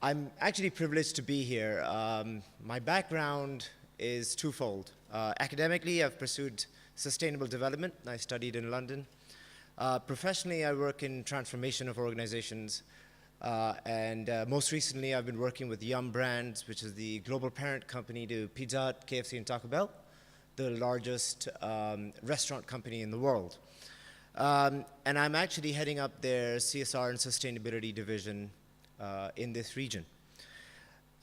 I'm actually privileged to be here. My background is twofold. Academically, I've pursued sustainable development. I studied in London. Professionally, I work in transformation of organizations. And most recently, I've been working with Yum Brands, which is the global parent company to Pizza Hut, KFC, and Taco Bell, the largest restaurant company in the world. And I'm actually heading up their CSR and sustainability division in this region.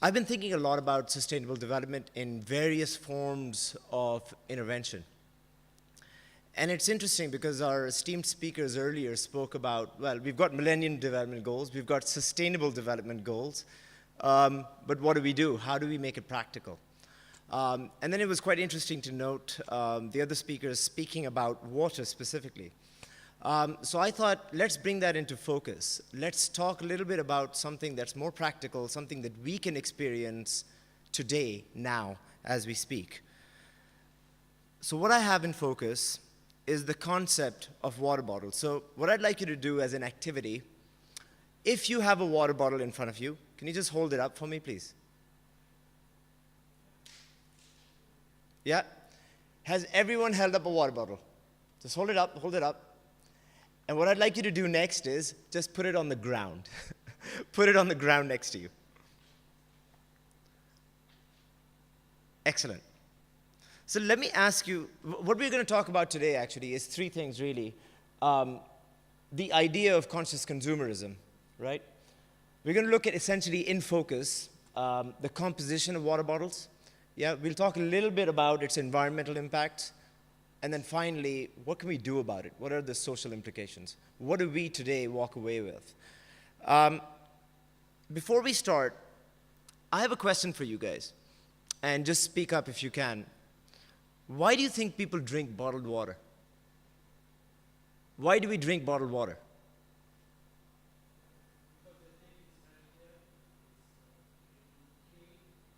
I've been thinking a lot about sustainable development in various forms of intervention. And it's interesting because our esteemed speakers earlier spoke about, well, we've got Millennium Development Goals, we've got Sustainable Development Goals, but what do? How do we make it practical? And then it was quite interesting to note the other speakers speaking about water specifically. So I thought, let's bring that into focus. Let's talk a little bit about something that's more practical, something that we can experience today, now, as we speak. So what I have in focus is the concept of water bottles. So what I'd like you to do as an activity, if you have a water bottle in front of you, can you just hold it up for me, please? Yeah? Has everyone held up a water bottle? Just hold it up, hold it up. And what I'd like you to do next is just put it on the ground. Put it on the ground next to you. Excellent. So let me ask you, what we're going to talk about today actually is three things really. The idea of conscious consumerism, right? We're going to look at essentially in focus the composition of water bottles. Yeah, we'll talk a little bit about its environmental impacts. And then finally, what can we do about it? What are the social implications? What do we today walk away with? Before we start, I have a question for you guys. And just speak up if you can. Why do you think people drink bottled water? Why do we drink bottled water?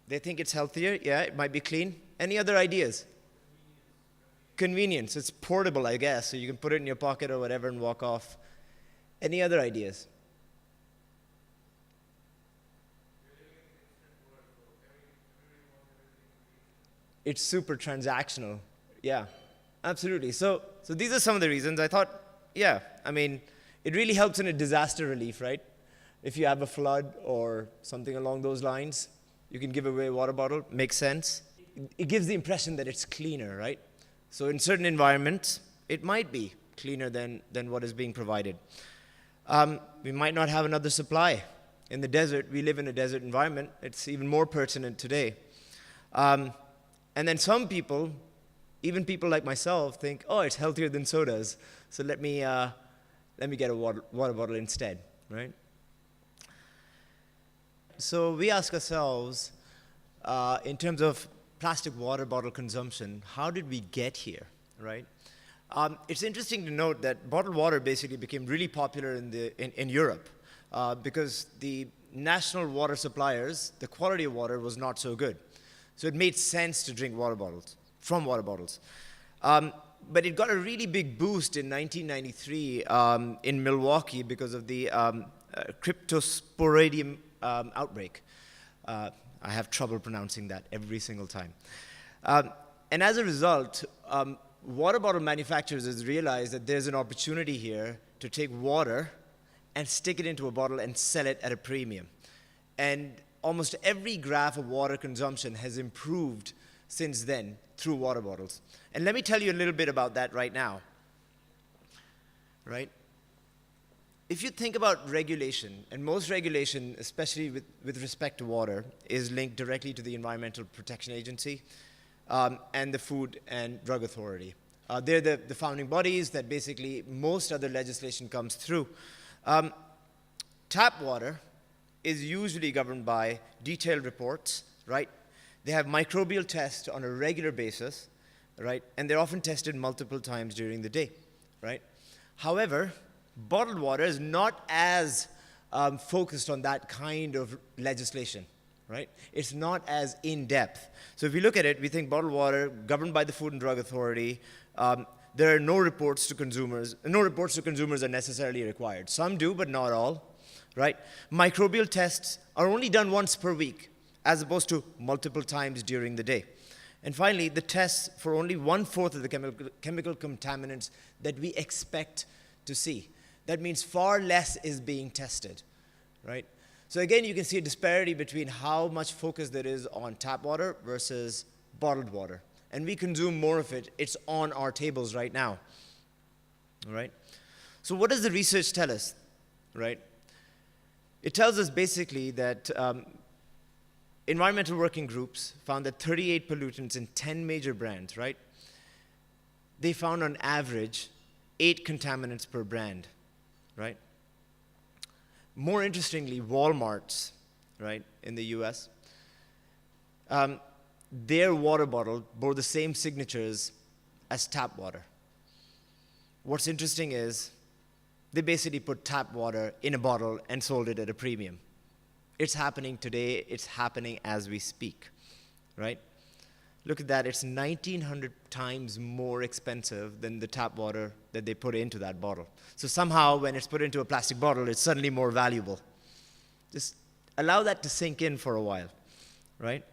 They think it's healthier. Yeah, it might be clean. Any other ideas? Convenience. It's portable, I guess, so you can put it in your pocket or whatever and walk off. Any other ideas? It's super transactional. Yeah, absolutely. So these are some of the reasons. I thought, yeah, I mean, it really helps in a disaster relief, right? If you have a flood or something along those lines, you can give away a water bottle. Makes sense. It gives the impression that it's cleaner, right? So in certain environments, it might be cleaner than what is being provided. We might not have another supply. In the desert, we live in a desert environment. It's even more pertinent today. And then some people, even people like myself, think, oh, it's healthier than sodas, so let me get a water bottle instead, right? So we ask ourselves, in terms of plastic water bottle consumption, how did we get here, right? It's interesting to note that bottled water basically became really popular in Europe because the national water suppliers, the quality of water was not so good. So it made sense to drink water bottles, from water bottles. But it got a really big boost in 1993 in Milwaukee because of the cryptosporidium outbreak. I have trouble pronouncing that every single time. And as a result, water bottle manufacturers has realized that there's an opportunity here to take water and stick it into a bottle and sell it at a premium. And almost every graph of water consumption has improved since then through water bottles. And let me tell you a little bit about that right now. Right? If you think about regulation, and most regulation, especially with respect to water, is linked directly to the Environmental Protection Agency and the Food and Drug Authority. They're the founding bodies that basically most other legislation comes through. Tap water is usually governed by detailed reports, right? They have microbial tests on a regular basis, right? And they're often tested multiple times during the day, right? However, bottled water is not as focused on that kind of legislation, right? It's not as in-depth. So if we look at it, we think bottled water governed by the Food and Drug Authority. There are no reports to consumers. No reports to consumers are necessarily required. Some do, but not all, right? Microbial tests are only done once per week, as opposed to multiple times during the day. And finally, the tests for only 1/4 of the chemical contaminants that we expect to see. That means far less is being tested, right? So again, you can see a disparity between how much focus there is on tap water versus bottled water. And we consume more of it. It's on our tables right now, all right? So what does the research tell us, right? It tells us basically that environmental working groups found that 38 pollutants in 10 major brands, right? They found on average 8 contaminants per brand, right? More interestingly, Walmart's, right, in the US, their water bottle bore the same signatures as tap water. What's interesting is they basically put tap water in a bottle and sold it at a premium. It's happening today. It's happening as we speak, right? Look at that. It's 1,900 times more expensive than the tap water that they put into that bottle. So somehow, when it's put into a plastic bottle, it's suddenly more valuable. Just allow that to sink in for a while, right?